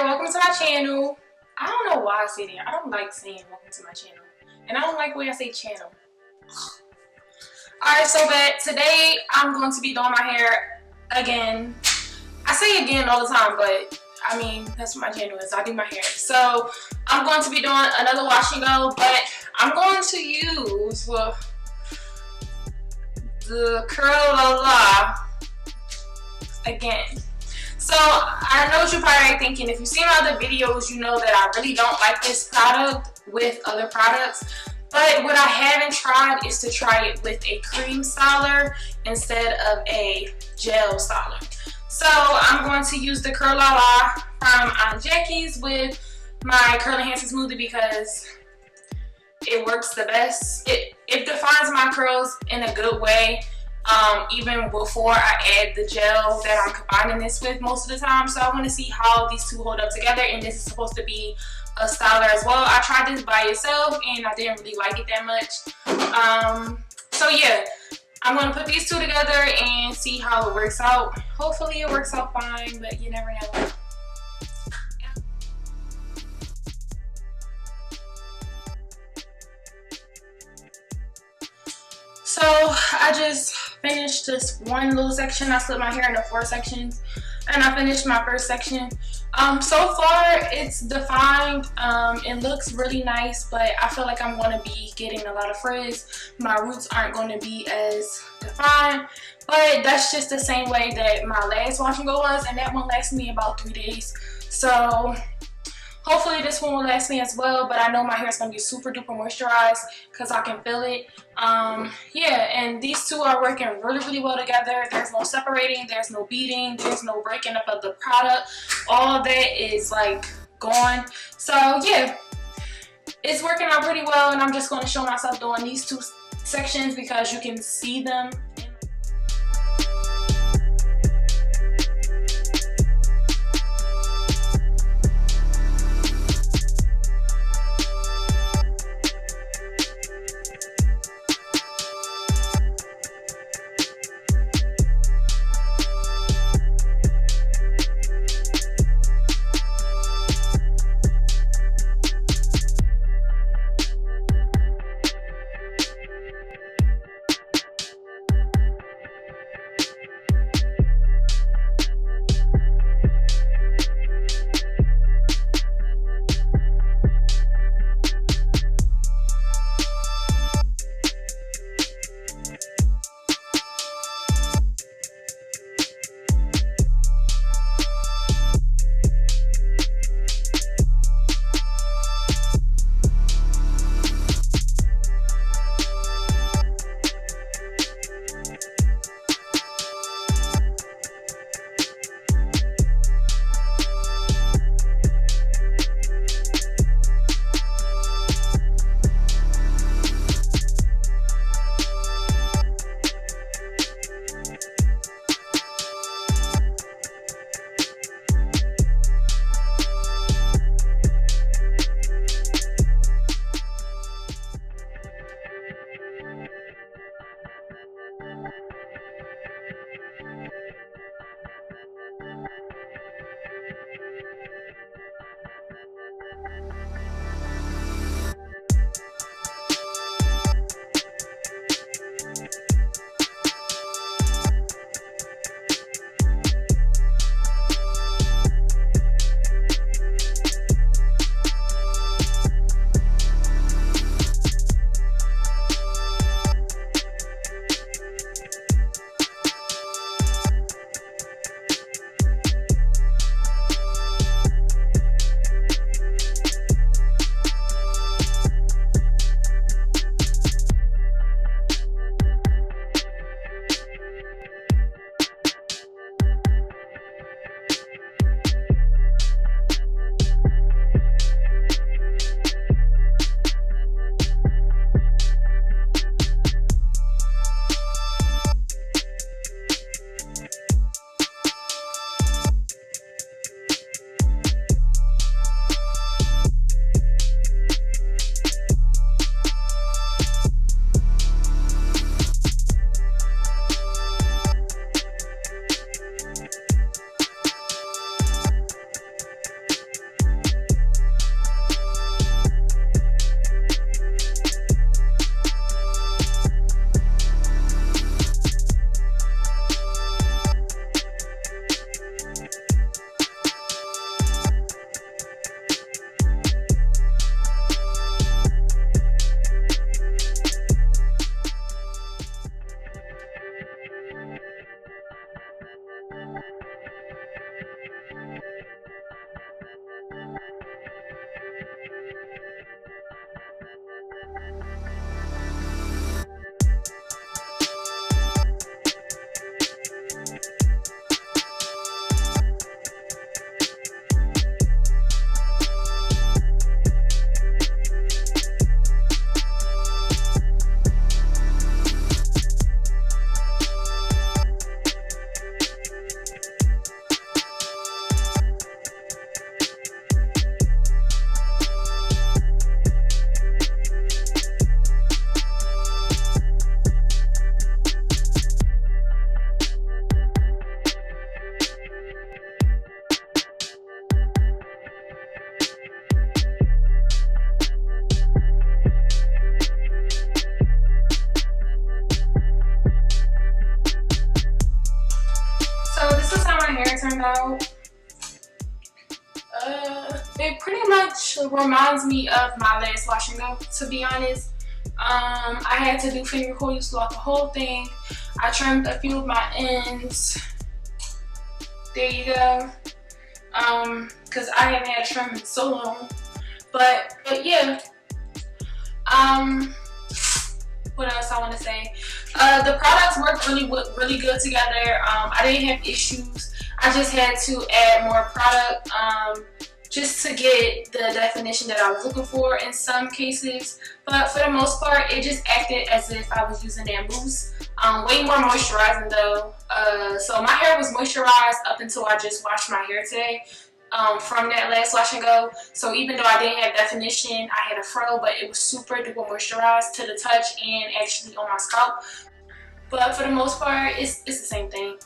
Hi, welcome to my channel. I don't know why I say that. I don't like saying welcome to my channel. And I don't like the way I say channel. Alright, so today I'm going to be doing my hair again. I say again all the time, but I mean, that's what my channel is. I do my hair. So I'm going to be doing another wash and go, but I'm going to use the Curl again. So I know what you're probably thinking. If you've seen my other videos, you know that I really don't like this product with other products. But what I haven't tried is to try it with a cream styler instead of a gel styler. So I'm going to use the Curl from Aunt Jackie's with my Curl Enhancing Smoothie because it works the best. It defines my curls in a good way. Even before I add the gel that I'm combining this with most of the time. So I want to see how these two hold up together, and this is supposed to be a styler as well. I tried this by itself and I didn't really like it that much. So yeah, I'm going to put these two together and see how it works out. Hopefully it works out fine, but you never know. So I just finished this one little section. I split my hair into 4 sections and I finished my first section. So far it's defined. It looks really nice, but I feel like I'm going to be getting a lot of frizz. My roots aren't going to be as defined, but that's just the same way that my last wash and go was, and that one lasted me about 3 days. So hopefully this one will last me as well, but I know my hair is going to be super duper moisturized because I can feel it. Yeah, and these two are working really well together. There's no separating, there's no beating, there's no breaking up of the product. All of that is like gone. So yeah, it's working out pretty well, and I'm just going to show myself doing these 2 sections because you can see them. turned out. It pretty much reminds me of my last wash and go, to be honest. I had to do finger coils throughout the whole thing. I trimmed a few of my ends. There you go. Because I haven't had a trim in so long. But yeah. What else I want to say? The products worked really good together. I didn't have issues. I just had to add more product just to get the definition that I was looking for in some cases. But for the most part, it just acted as if I was using that mousse. Way more moisturizing though. So my hair was moisturized up until I just washed my hair today. From that last wash and go. So even though I didn't have definition, I had a fro, but it was super duper moisturized to the touch and actually on my scalp. But for the most part, it's the same thing.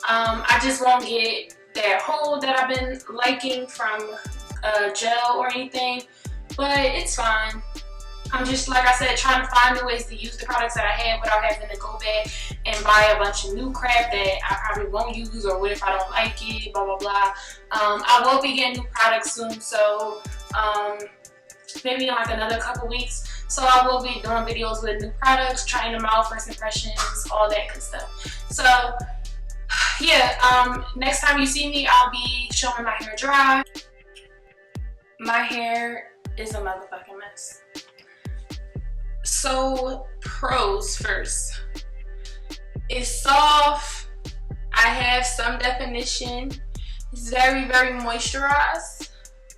I just won't get that hold that I've been liking from gel or anything, but it's fine. I'm just, like I said, trying to find new ways to use the products that I have without having to go back and buy a bunch of new crap that I probably won't use, or what if I don't like it, blah blah blah. I will be getting new products soon, so maybe in like another couple weeks. So I will be doing videos with new products, trying them out, first impressions, all that good stuff. So yeah, next time you see me, I'll be showing my hair dry. My hair is a motherfucking mess. So pros first. It's soft. I have some definition. It's very moisturized,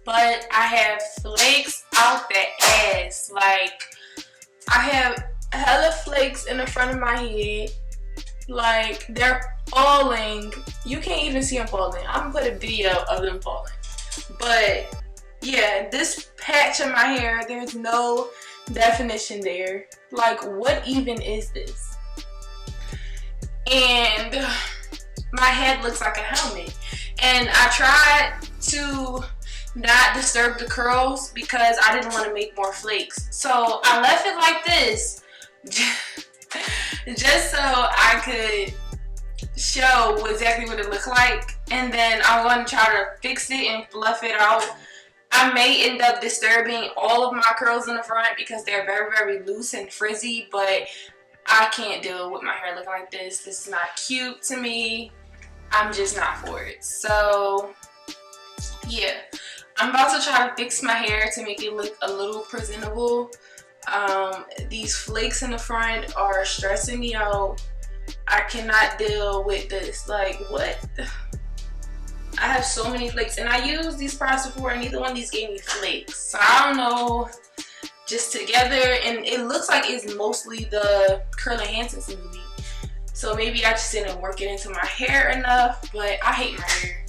but I have flakes out the ass. Like, I have hella flakes in the front of my head. Like, they're falling. You can't even see them falling. I'm gonna put a video of them falling. But yeah, this patch of my hair, there's no definition there. Like, what even is this? And my head looks like a helmet. And I tried to not disturb the curls because I didn't want to make more flakes. So I left it like this just so I could show exactly what it looked like. And then I'm going to try to fix it and fluff it out. I may end up disturbing all of my curls in the front because they're very loose and frizzy, but I can't deal with my hair looking like this. This is not cute to me. I'm just not for it. So yeah, I'm about to try to fix my hair to make it look a little presentable. These flakes in the front are stressing me out. I cannot deal with this. Like, what? I have so many flakes, and I used these products before, and neither one of these gave me flakes. So I don't know, just together, and it looks like it's mostly the Curl Enhancing Smoothie. So maybe I just didn't work it into my hair enough, but I hate my hair.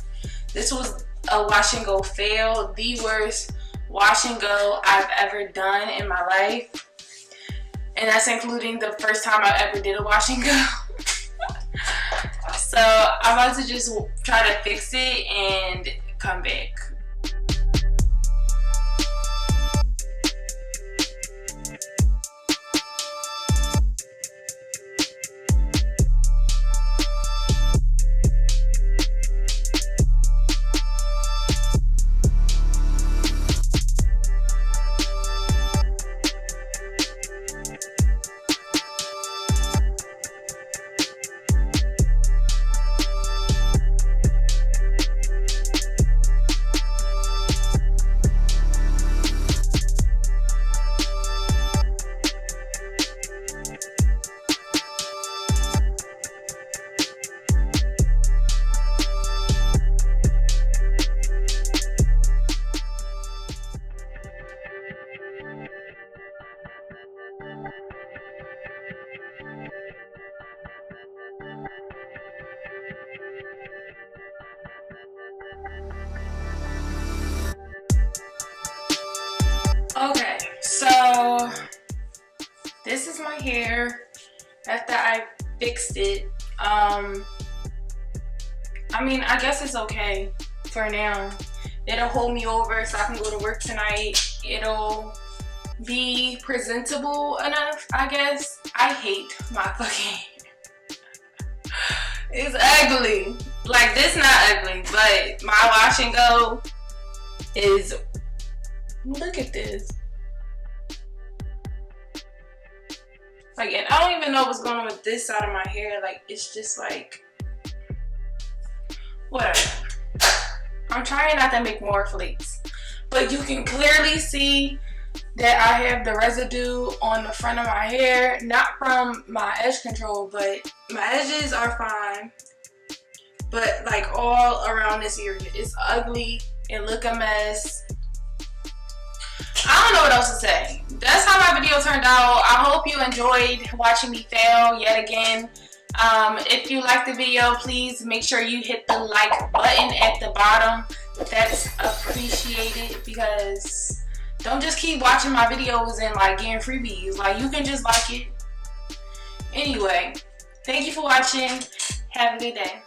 This was a wash and go fail, the worst wash and go I've ever done in my life. And that's including the first time I ever did a wash and go. So I'm about to just try to fix it and come back. Okay, so this is my hair after I fixed it. I mean, I guess it's okay for now. It'll hold me over so I can go to work tonight. It'll be presentable enough, I guess. I hate my fucking hair. It's ugly. Like, this not ugly, but my wash and go is, look at this. Like, and I don't even know what's going on with this side of my hair. Like, it's just like, whatever. I'm trying not to make more flakes, but you can clearly see that I have the residue on the front of my hair, not from my edge control, but my edges are fine. But like all around this area, it's ugly. It look a mess. I don't know what else to say. That's how my video turned out. I hope you enjoyed watching me fail yet again. If you liked the video, please make sure you hit the like button at the bottom. That's appreciated, because don't just keep watching my videos and like getting freebies. Like, you can just like it. Anyway, thank you for watching. Have a good day.